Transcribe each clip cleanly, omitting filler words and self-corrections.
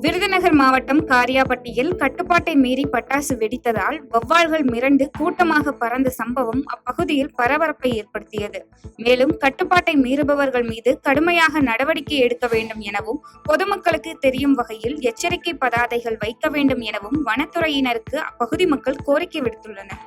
விருதுநகர் மாவட்டம் காரியாபட்டியில் கட்டுப்பாட்டை மீறி பட்டாசு வெடித்ததால் வௌவால்கள் மிரண்டு கூட்டமாக பறந்த சம்பவம் அப்பகுதியில் பரபரப்பை ஏற்படுத்தியது. மேலும் கட்டுப்பாட்டை மீறுபவர்கள் மீது கடுமையாக நடவடிக்கை எடுக்க வேண்டும் எனவும், பொதுமக்களுக்கு தெரியும் வகையில் எச்சரிக்கை பதாதைகள் வைக்க வேண்டும் எனவும் வனத்துறையினருக்கு அப்பகுதி மக்கள் கோரிக்கை விடுத்துள்ளனர்.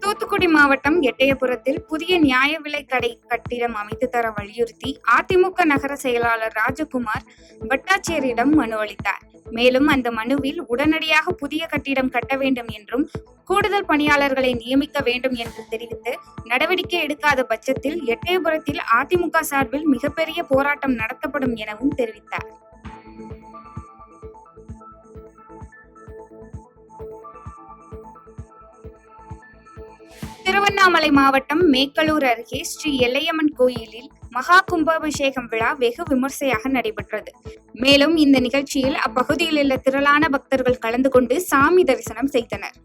தூத்துக்குடி மாவட்டம் எட்டயபுரத்தில் புதிய நியாய விலை கடை கட்டிடம் அமைத்து தர வலியுறுத்தி அதிமுக நகர செயலாளர் ராஜகுமார் வட்டாட்சியரிடம் மனு அளித்தார். மேலும் அந்த மனுவில் உடனடியாக புதிய கட்டிடம் கட்ட வேண்டும் என்றும், கூடுதல் பணியாளர்களை நியமிக்க வேண்டும் என்று தெரிவித்து நடவடிக்கை எடுக்காத பட்சத்தில் எட்டயபுரத்தில் அதிமுக சார்பில் மிகப்பெரிய போராட்டம் நடத்தப்படும் எனவும் தெரிவித்தார். திருவண்ணாமலை மாவட்டம் மேக்கலூர் அருகே ஸ்ரீ எல்லையம்மன் கோயிலில் மகா கும்பாபிஷேகம் விழா வெகு விமர்சையாக நடைபெற்றது. மேலும் இந்த நிகழ்ச்சியில் அப்பகுதியில் உள்ள திரளான பக்தர்கள் கலந்து கொண்டு சாமி தரிசனம் செய்தனர்.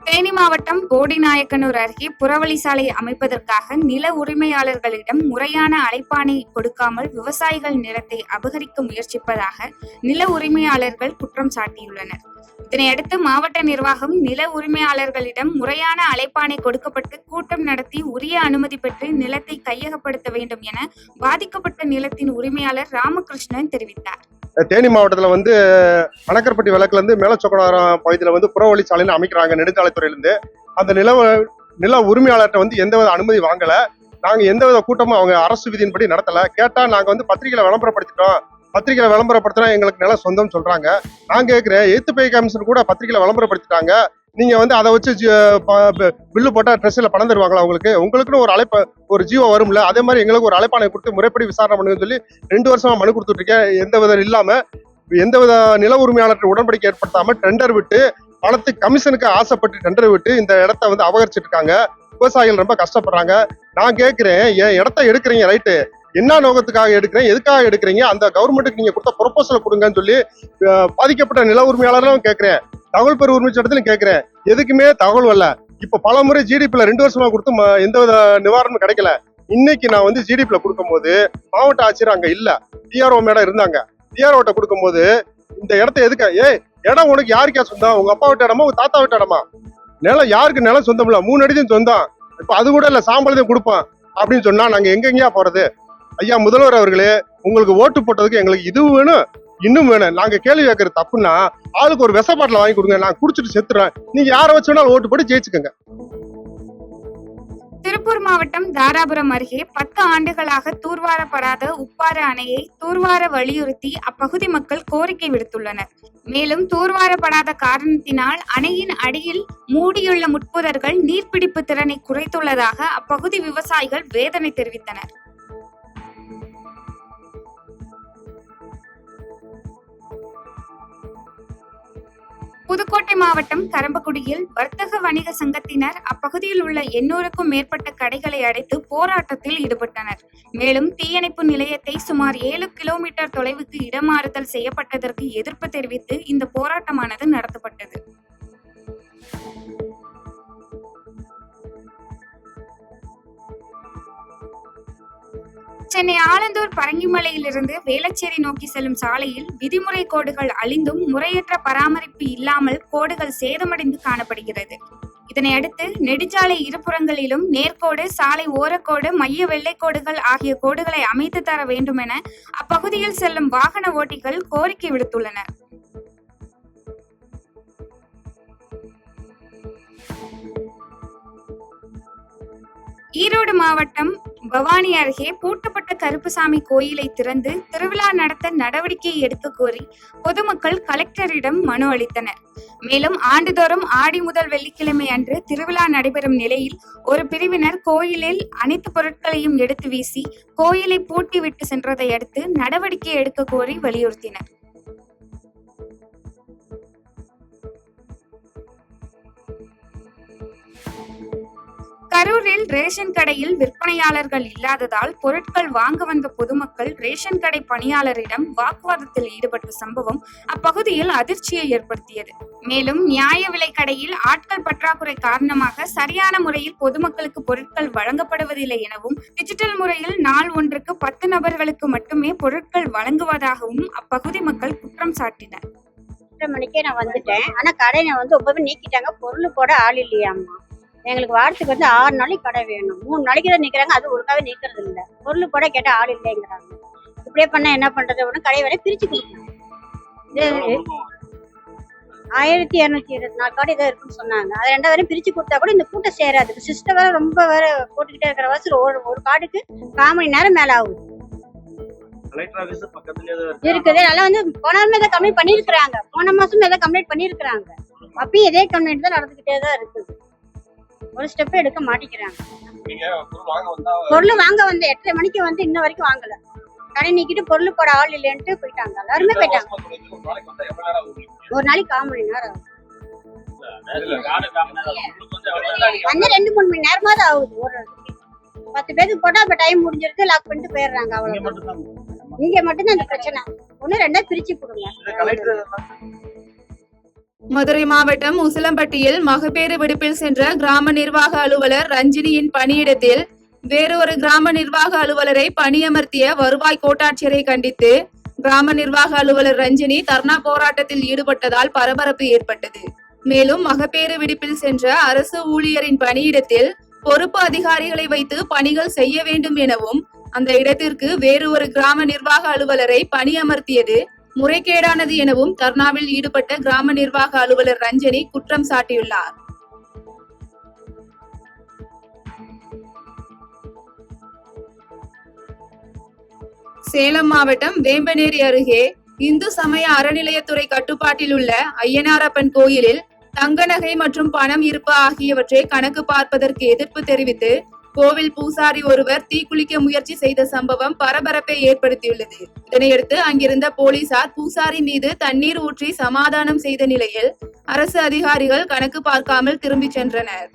தேனி மாவட்டம் போடிநாயக்கனூர் அருகே புறவழி சாலை அமைப்பதற்காக நில உரிமையாளர்களிடம் முறையான அழைப்பாணை கொடுக்காமல் விவசாயிகள் நிலத்தை அபகரிக்க முயற்சிப்பதாக நில உரிமையாளர்கள் குற்றம் சாட்டியுள்ளனர். இதனையடுத்து மாவட்ட நிர்வாகம் நில உரிமையாளர்களிடம் முறையான அழைப்பாணை கொடுக்கப்பட்டு கூட்டம் நடத்தி உரிய அனுமதி பெற்று நிலத்தை கையகப்படுத்த வேண்டும் என பாதிக்கப்பட்ட நிலத்தின் உரிமையாளர் ராமகிருஷ்ணன் தெரிவித்தார். தேனி மாவட்டத்தில் அணக்கர்பட்டி விளக்குல மேலச்சொக்கடாரம் பகுதியில் புறவழி சாலைன்னு அமைக்கிறாங்க நெடுஞ்சாலைத்துறையிலிருந்து. அந்த நில உரிமையாளர்கிட்ட எந்தவித அனுமதி வாங்கல. நாங்க எந்தவித கூட்டமும் அவங்க அரசு விதியின்படி நடத்தல. கேட்டா நாங்க பத்திரிகையில விளம்பரப்படுத்திட்டோம், பத்திரிகையில விளம்பரப்படுத்தினா எங்களுக்கு நிலம் சொந்தம் சொல்றாங்க. நான் கேட்கிறேன், எய்த் பே கமிஷன் கூட பத்திரிகையில விளம்பரப்படுத்திட்டாங்க. நீங்க அதை வச்சு பில்லு போட்டா ட்ரெஸ்ல பணம் தருவாங்களா? உங்களுக்குன்னு ஒரு ஜீவோ வரும்ல, அதே மாதிரி எங்களுக்கு ஒரு அழைப்பாணை கொடுத்து முறைப்படி விசாரணை பண்ணுங்கன்னு சொல்லி 2 வருஷமா மனு கொடுத்துட்டு இருக்கேன். எந்தவித நில உரிமையாளர்கள் உடன்படிக்கை ஏற்படுத்தாம டெண்டர் விட்டு பணத்துக்கு கமிஷனுக்கு ஆசைப்பட்டு டெண்டர் விட்டு இந்த இடத்த அபகரிச்சிட்டு இருக்காங்க. விவசாயிகள் ரொம்ப கஷ்டப்படுறாங்க. நான் கேட்கிறேன், என் இடத்த எடுக்கிறீங்க ரைட்டு, என்ன நோக்கத்துக்காக எடுக்கிறேன், எதுக்காக எடுக்கிறீங்க, அந்த கவர்மெண்ட்டுக்கு நீங்க கொடுத்த ப்ரொபோசல் கொடுங்கன்னு சொல்லி பாதிக்கப்பட்ட நில உரிமையாளர்களும் கேட்கிறேன். தகவல் பெறு உரிமை சட்டத்திலும் கேட்கிறேன். எதுக்குமே தகவல் வரல. இப்ப பல முறை ஜிடிபில 2 வருஷமா கொடுத்து எந்தவித நிவாரணமும் கிடைக்கல. இன்னைக்கு நான் ஜிடிபில கொடுக்கும் போது மாவட்ட ஆட்சியர் அங்க இல்ல, டிஆர்ஓ மேடம் இருந்தாங்க. டிஆர்ஓட்ட கொடுக்கும் போது இந்த இடத்த எதுக்க, இடம் உனக்கு யாருக்கா சொந்தம்? உங்க அப்பா விட்ட இடமா, உங்க தாத்தா விட்ட இடமா? நிலம் யாருக்கு நிலம் சொந்தம் இல்ல, 3 அடியும் சொந்தம். இப்ப அது கூட இல்ல, சாம்பளத்தையும் கொடுப்பேன் அப்படின்னு சொன்னா நாங்க எங்கெங்கயா போறது? ஐயா முதல்வர் அவர்களே, உங்களுக்கு ஓட்டு போட்டதுக்கு எங்களுக்கு இது வேணும் இன்னும் வேணும். நாங்க கேள்வி கேட்கறது தப்புன்னா ஆளுக்கு ஒரு விஷ பாட்டில வாங்கி கொடுங்க, நான் குடிச்சிட்டு செத்துறேன். நீங்க யாரை வச்சு வேணாலும் ஓட்டு போட்டு ஜெயிச்சுக்கோங்க. திருப்பூர் மாவட்டம் தாராபுரம் அருகே 10 ஆண்டுகளாக தூர்வாரப்படாத உப்பாறு அணையை தூர்வார வலியுறுத்தி அப்பகுதி மக்கள் கோரிக்கை விடுத்துள்ளனர். மேலும் தூர்வாரப்படாத காரணத்தினால் அணையின் அடியில் மூடியுள்ள முட்புதர்கள் நீர்பிடிப்பு திறனை குறைத்துள்ளதாக அப்பகுதி விவசாயிகள் வேதனை தெரிவித்தனர். புதுக்கோட்டை மாவட்டம் கரம்பக்குடியில் வர்த்தக வணிக சங்கத்தினர் அப்பகுதியில் உள்ள 800க்கும் மேற்பட்ட கடைகளை அடைத்து போராட்டத்தில் ஈடுபட்டனர். மேலும் தீயணைப்பு நிலையத்தை சுமார் 7 கிலோமீட்டர் தொலைவுக்கு இடமாறுதல் செய்யப்பட்டதற்கு எதிர்ப்பு தெரிவித்து இந்த போராட்டமானது நடத்தப்பட்டது. சென்னை ஆலந்தூர் பரங்கிமலையிலிருந்து வேளச்சேரி நோக்கி செல்லும் சாலையில் விதிமுறை கோடுகள் அழிந்தும் முறையற்ற பராமரிப்பு இல்லாமல் கோடுகள் சேதமடைந்து காணப்படுகிறது. இதனையடுத்து நெடுஞ்சாலை இருபுறங்களிலும் நேர்கோடு, சாலை ஓரக்கோடு, மைய வெள்ளைக்கோடுகள் ஆகிய கோடுகளை அமைத்து தர வேண்டும் என அப்பகுதியில் செல்லும் வாகன ஓட்டிகள் கோரிக்கை விடுத்துள்ளனர். ஈரோடு மாவட்டம் பவானி அருகே பூட்டப்பட்ட கருப்புசாமி கோயிலை திறந்து திருவிழா நடத்த நடவடிக்கை எடுக்க கோரி பொதுமக்கள் கலெக்டரிடம் மனு அளித்தனர். மேலும் ஆண்டுதோறும் ஆடி முதல் வெள்ளிக்கிழமை அன்று திருவிழா நடைபெறும் நிலையில் ஒரு பிரிவினர் கோயிலில் அனைத்து பொருட்களையும் எடுத்து வீசி கோயிலை பூட்டி விட்டு சென்றதை அடுத்து நடவடிக்கை எடுக்க கோரி வலியுறுத்தினர். கரூரில் ரேஷன் கடையில் விற்பனையாளர்கள் இல்லாததால் பொருட்கள் வாங்க வந்த பொதுமக்கள் ரேஷன் கடை பணியாளரிடம் வாக்குவாதத்தில் ஈடுபட்ட சம்பவம் அப்பகுதியில் அதிர்ச்சியை ஏற்படுத்தியது. மேலும் நியாய விலை கடையில் ஆட்கள் பற்றாக்குறை காரணமாக சரியான முறையில் பொதுமக்களுக்கு பொருட்கள் வழங்கப்படுவதில்லை எனவும், டிஜிட்டல் முறையில் நாள் ஒன்றுக்கு 10 நபர்களுக்கு மட்டுமே பொருட்கள் வழங்குவதாகவும் அப்பகுதி மக்கள் குற்றம் சாட்டினர். 8:30 மணிக்கே நான் வந்துட்டேன். ஆனா கடையை வந்து 9 நீக்கிட்டாங்க. பொருள் போட ஆள் இல்லையாம்மா. எங்களுக்கு வாரத்துக்கு வந்து 6 நாளைக்கு கடை வேணும். 3 நாளைக்கு தான் நிக்கிறாங்க. அது ஒழுங்காவே நீக்கிறது இல்லை. பொருள் போட கேட்டா ஆள் இல்லைங்கிறாங்க. இப்படியே பண்ணா என்ன பண்றது? உடனே கடை வரை பிரிச்சு கொடுக்கணும். 1224 கடை தான் இருக்குன்னு சொன்னாங்க. அது 2 வரையும் பிரிச்சு கொடுத்தா கூட இந்த கூட்டம் சேராது. சிஸ்டம் வேற ரொம்ப வேற போட்டுக்கிட்டே இருக்கிற வாசல் ஒரு கார்டுக்கு 1/4 மணி நேரம் மேல ஆகுது. இருக்குது. நல்லா வந்து போன மாதம் கம்ப்ளைண்ட் பண்ணிருக்கிறாங்க. போன மாசம் ஏதாவது கம்ப்ளைண்ட் பண்ணிருக்கிறாங்க. அப்பயும் இதே கம்ப்ளைண்ட் தான் நடந்துகிட்டே தான் இருக்குது. ஒரு ஸ்டெப் எடுக்க மாட்டேங்கிறாங்க. பொருள் வாங்க வந்து 8:30 மணிக்கு வந்து இன்ன வரைக்கும் வாங்கல. கடை நீக்கிட்டு பொருள் போட ஆள் இல்லைன்ட்டு போயிட்டாங்க. எல்லாருமே போயிட்டாங்க. ஒரு நாளைக்கு 1/4 மணி நேரம் ஆகுது. வந்து 2-3 மணி நேரமாவது ஆகுது. ஒரு 10 பேருக்கு போட்டா அப்ப டைம் முடிஞ்சிருக்கு. லாக் பண்ணிட்டு போயிடுறாங்க. அவ்வளவு இங்க மட்டும்தான் அந்த பிரச்சனை. 1-2 பிரிச்சு கொடுங்க. மதுரை மாவட்டம் உசிலம்பட்டியில் மகப்பேறு விடுப்பில் சென்ற கிராம நிர்வாக அலுவலர் ரஞ்சினியின் பணியிடத்தில் வேறொரு கிராம நிர்வாக அலுவலரை பணியமர்த்திய வருவாய் கோட்டாட்சியரை கண்டித்து கிராம நிர்வாக அலுவலர் ரஞ்சினி தர்ணா போராட்டத்தில் ஈடுபட்டதால் பரபரப்பு ஏற்பட்டது. மேலும் மகப்பேறு விடுப்பில் சென்ற அரசு ஊழியரின் பணியிடத்தில் பொறுப்பு அதிகாரிகளை வைத்து பணிகள் செய்ய வேண்டும் எனவும், அந்த இடத்திற்கு வேறு ஒரு கிராம நிர்வாக அலுவலரை பணியமர்த்தியது முறைகேடானது எனவும் தர்ணாவில் ஈடுபட்ட கிராம நிர்வாக அலுவலர் ரஞ்சனி குற்றம் சாட்டியுள்ளார். சேலம் மாவட்டம் வேம்பனேரி அருகே இந்து சமய அறநிலையத்துறை கட்டுப்பாட்டில் உள்ள ஐயனாரப்பன் கோயிலில் தங்க நகை மற்றும் பணம் இருப்பு ஆகியவற்றை கணக்கு பார்ப்பதற்கு எதிர்ப்பு தெரிவித்து கோவில் பூசாரி ஒருவர் தீக்குளிக்க முயற்சி செய்த சம்பவம் பரபரப்பை ஏற்படுத்தியுள்ளது. இதனையடுத்து அங்கிருந்த போலீசார் பூசாரி மீது தண்ணீர் ஊற்றி சமாதானம் செய்த நிலையில் அரசு அதிகாரிகள் கணக்கு பார்க்காமல் திரும்பிச் சென்றனர்.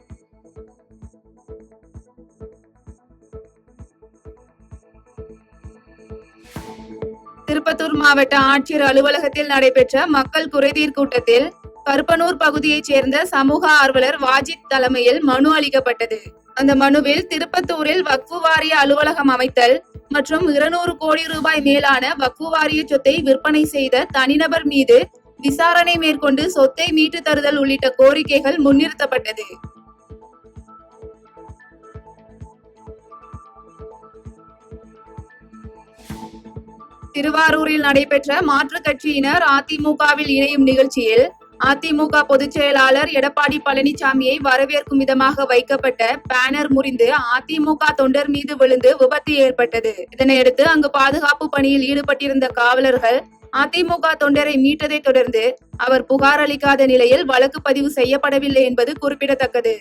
திருப்பத்தூர் மாவட்ட ஆட்சியர் அலுவலகத்தில் நடைபெற்ற மக்கள் குறைதீர் கூட்டத்தில் கருப்பனூர் பகுதியைச் சேர்ந்த சமூக ஆர்வலர் வாஜித் தலைமையில் மனு அளிக்கப்பட்டது. அந்த மனுவில் திருப்பத்தூரில் வக்ஃபு வாரிய அலுவலகம் அமைத்தல் மற்றும் 200 கோடி ரூபாய் மேலான வக்ஃபு வாரிய சொத்தை விற்பனை செய்த தனிநபர் மீது விசாரணை மேற்கொண்டு சொத்தை மீட்டு தருதல் உள்ளிட்ட கோரிக்கைகள் முன்னிறுத்தப்பட்டது. திருவாரூரில் நடைபெற்ற மாற்றுக் கட்சியினர் அதிமுகவில் இணையும் நிகழ்ச்சியில் அதிமுக பொதுச் செயலாளர் எடப்பாடி பழனிசாமியை வரவேற்கும் விதமாக வைக்கப்பட்ட பேனர் முறிந்து அதிமுக தொண்டர் மீது விழுந்து விபத்து ஏற்பட்டது. இதனையடுத்து அங்கு பாதுகாப்பு பணியில் ஈடுபட்டிருந்த காவலர்கள் அதிமுக தொண்டரை மீட்டதை தொடர்ந்து அவர் புகார் அளிக்காத நிலையில் வழக்கு பதிவு செய்யப்படவில்லை என்பது குறிப்பிடத்தக்கது.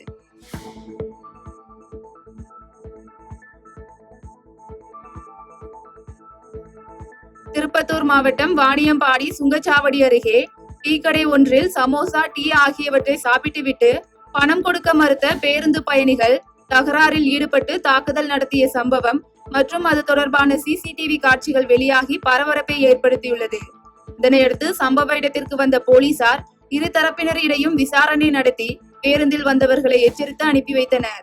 திருப்பத்தூர் மாவட்டம் வாணியம்பாடி சுங்கச்சாவடி அருகே டீ கடை ஒன்றில் சமோசா, டீ ஆகியவற்றை சாப்பிட்டுவிட்டு பணம் கொடுக்க மறுத்த பேருந்து பயணிகள் தகராறில் ஈடுபட்டு தாக்குதல் நடத்திய சம்பவம் மற்றும் அது தொடர்பான சிசிடிவி காட்சிகள் வெளியாகி பரபரப்பை ஏற்படுத்தியுள்ளது. இதனையடுத்து சம்பவ இடத்திற்கு வந்த போலீசார் இரு தரப்பினரிடையும் விசாரணை நடத்தி பேருந்தில் வந்தவர்களை எச்சரித்து அனுப்பி வைத்தனர்.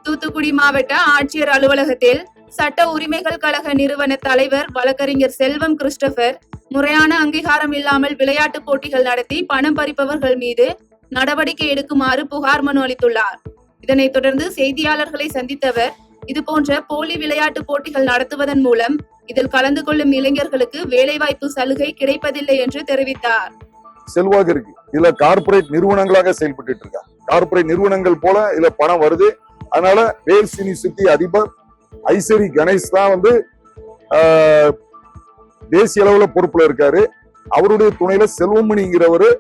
தூத்துக்குடி மாவட்ட ஆட்சியர் அலுவலகத்தில் சட்ட உரிமைகள் கழக நிறுவன தலைவர் வழக்கறிஞர் செல்வம் கிறிஸ்டபர் முறையான அங்கீகாரம் இல்லாமல் விளையாட்டு போட்டிகள் நடத்தி பணம் பறிப்பவர்கள் மீது நடவடிக்கை எடுக்குமாறு புகார் மனு அளித்துள்ளார். இதனைத் தொடர்ந்து செய்தியாளர்களை சந்தித்தவர் இதுபோன்ற போலி விளையாட்டு போட்டிகள் நடத்துவதன் மூலம் இதில் கலந்து கொள்ளும் இளைஞர்களுக்கு வேலைவாய்ப்பு சலுகை கிடைப்பதில்லை என்று தெரிவித்தார். செல்வாக்கு இருக்கு. இதுல கார்பரேட் நிறுவனங்களாக செயல்பட்டு இருக்கா. கார்பரேட் நிறுவனங்கள் போல இதுல பணம் வருது. அதனால வேல்ஸ் யூனிவர்சிட்டி அதிபர் ஐசரி கணேஷ் தான் தேசிய அளவுல பொறுப்புல இருக்காரு. அவருடைய துணையில செல்வமணிங்கிறவரு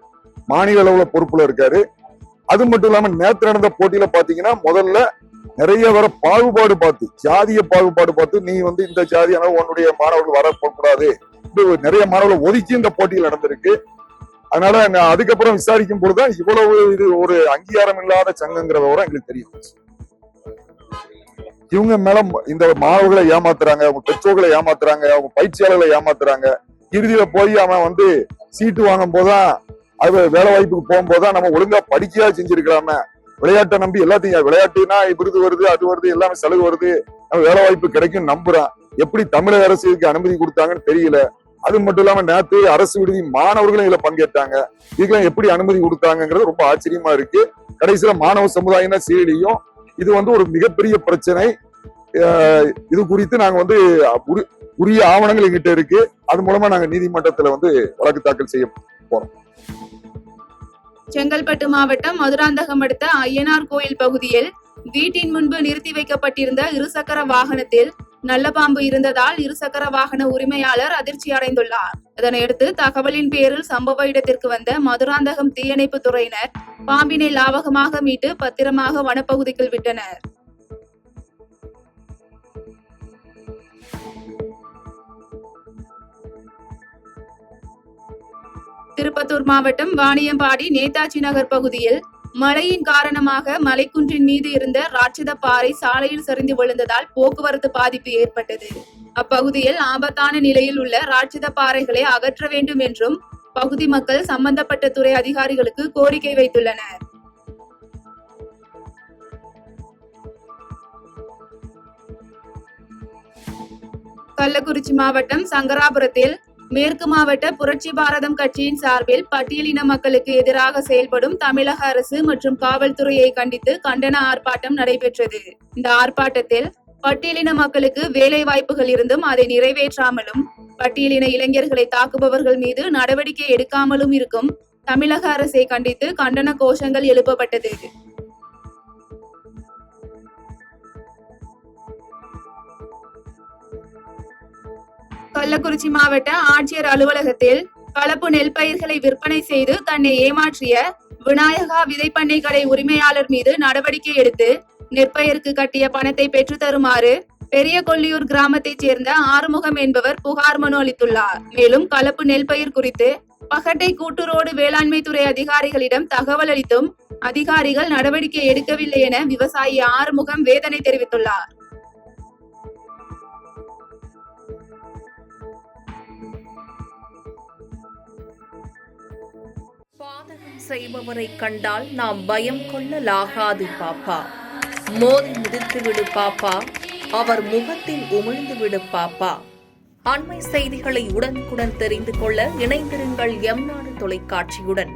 மாநில அளவுல பொறுப்புல இருக்காரு. அது மட்டும் இல்லாம நேற்று நடந்த போட்டியில பாத்தீங்கன்னா முதல்ல நிறைய வர பாகுபாடு பார்த்து, ஜாதிய பாகுபாடு பார்த்து, நீ இந்த ஜாதியான உன்னுடைய மாணவர்கள் வரக்கூடாது, கூப்பிட்டு நிறைய மாணவர்களை ஒதுக்கி இந்த போட்டியில் நடந்திருக்கு. அதனால அதுக்கப்புறம் விசாரிக்கும் பொழுதுதான் இவ்வளவு இது ஒரு அங்கீகாரம் இல்லாத சங்கங்கிறத எங்களுக்கு தெரியும். இவங்க மேல இந்த மாணவர்களை ஏமாத்துறாங்க, அவங்க பெற்றோர்களை ஏமாத்துறாங்க, அவங்க பயிற்சியாளர்களை ஏமாத்துறாங்க. இறுதியில போய் அவன் சீட்டு வாங்கும் போதுதான், அது வேலை வாய்ப்புக்கு போகும்போதுதான் நம்ம ஒழுங்கா படிக்கையா செஞ்சிருக்கலாம. விளையாட்டை நம்பி எல்லாத்தையும், விளையாட்டுனா விருது வருது, அது வருது, எல்லாமே சலுகை வருது, நம்ம வேலை வாய்ப்பு கிடைக்கும் நம்புறான். எப்படி தமிழக அரசு இதுக்கு அனுமதி கொடுத்தாங்கன்னு தெரியல. அது மட்டும் இல்லாம நேற்று அரசு விடுதி மாணவர்களும் இதுல பங்கேற்றாங்க. இதுக்கெல்லாம் எப்படி அனுமதி கொடுத்தாங்கிறது ரொம்ப ஆச்சரியமா இருக்கு. கடைசியில மாணவ சமுதாயம் தான் சீரழியும். இது ஒரு மிகப்பெரிய பிரச்சனை. இது குறித்து நாங்க உரிய ஆவணங்கள் எங்கிட்ட இருக்கு. அது மூலமா நாங்க நீதிமன்றத்துல வழக்கு தாக்கல் செய்ய போறோம். செங்கல்பட்டு மாவட்டம் மதுராந்தகம் அடுத்த ஐயனார் கோயில் பகுதியில் வீட்டின் முன்பு நிறுத்தி வைக்கப்பட்டிருந்த இருசக்கர வாகனத்தில் நல்ல பாம்பு இருந்ததால் இருசக்கர வாகன உரிமையாளர் அதிர்ச்சி அடைந்துள்ளார். இதனையடுத்து தகவலின் பேரில் சம்பவ இடத்திற்கு வந்த மதுராந்தகம் தீயணைப்பு துறையினர் பாம்பினை லாவகமாக மீட்டு பத்திரமாக வனப்பகுதிக்குள் விட்டனர். திருப்பத்தூர் மாவட்டம் வாணியம்பாடி நேதாஜி நகர் பகுதியில் மழையின் காரணமாக மலைக்குன்றின் மீது இருந்த ராட்சத பாறை சாலையில் சரிந்து விழுந்ததால் போக்குவரத்து பாதிப்பு ஏற்பட்டது. அப்பகுதியில் ஆபத்தான நிலையில் உள்ள ராட்சத பாறைகளை அகற்ற வேண்டும் என்றும் பகுதி மக்கள் சம்பந்தப்பட்ட துறை அதிகாரிகளுக்கு கோரிக்கை வைத்துள்ளனர். கள்ளக்குறிச்சி மாவட்டம் சங்கராபுரத்தில் மேற்கு மாவட்ட புரட்சி பாரதம் கட்சியின் சார்பில் பட்டியலின மக்களுக்கு எதிராக செயல்படும் தமிழக அரசு மற்றும் காவல்துறையை கண்டித்து கண்டன ஆர்ப்பாட்டம் நடைபெற்றது. இந்த ஆர்ப்பாட்டத்தில் பட்டியலின மக்களுக்கு வேலை வாய்ப்புகள் இருந்தும் அதை நிறைவேற்றாமலும், பட்டியலின இளைஞர்களை தாக்குபவர்கள் மீது நடவடிக்கை எடுக்காமலும் இருக்கும் தமிழக அரசை கண்டித்து கண்டன கோஷங்கள் எழுப்பப்பட்டது. கள்ளக்குறிச்சி மாவட்ட ஆட்சியர் அலுவலகத்தில் கலப்பு நெல் பயிர்களை விற்பனை செய்து தன்னை ஏமாற்றிய விநாயகா விதைப்பண்ணை கடை உரிமையாளர் மீது நடவடிக்கை எடுத்து நெற்பயிருக்கு கட்டிய பணத்தை பெற்று தருமாறு பெரிய கொல்லியூர் கிராமத்தைச் சேர்ந்த ஆறுமுகம் என்பவர் புகார் மனு அளித்துள்ளார். மேலும் கலப்பு நெல் பயிர் குறித்து பகட்டை கூட்டுரோடு வேளாண்மை துறை அதிகாரிகளிடம் தகவல் அளித்தும் அதிகாரிகள் நடவடிக்கை எடுக்கவில்லை என விவசாயி ஆறுமுகம் வேதனை தெரிவித்துள்ளார். பாதகம் செய்பவரை கண்டால் நாம் பயம் கொள்ளலாகாது பாப்பா. மோதி மிதித்து விடு பாப்பா, அவர் முகத்தில் உமிழ்ந்து விடு பாப்பா. அண்மை செய்திகளை உடனுக்குடன் தெரிந்து கொள்ள இணைந்திருங்கள் எம் நாடு தொலைக்காட்சியுடன்.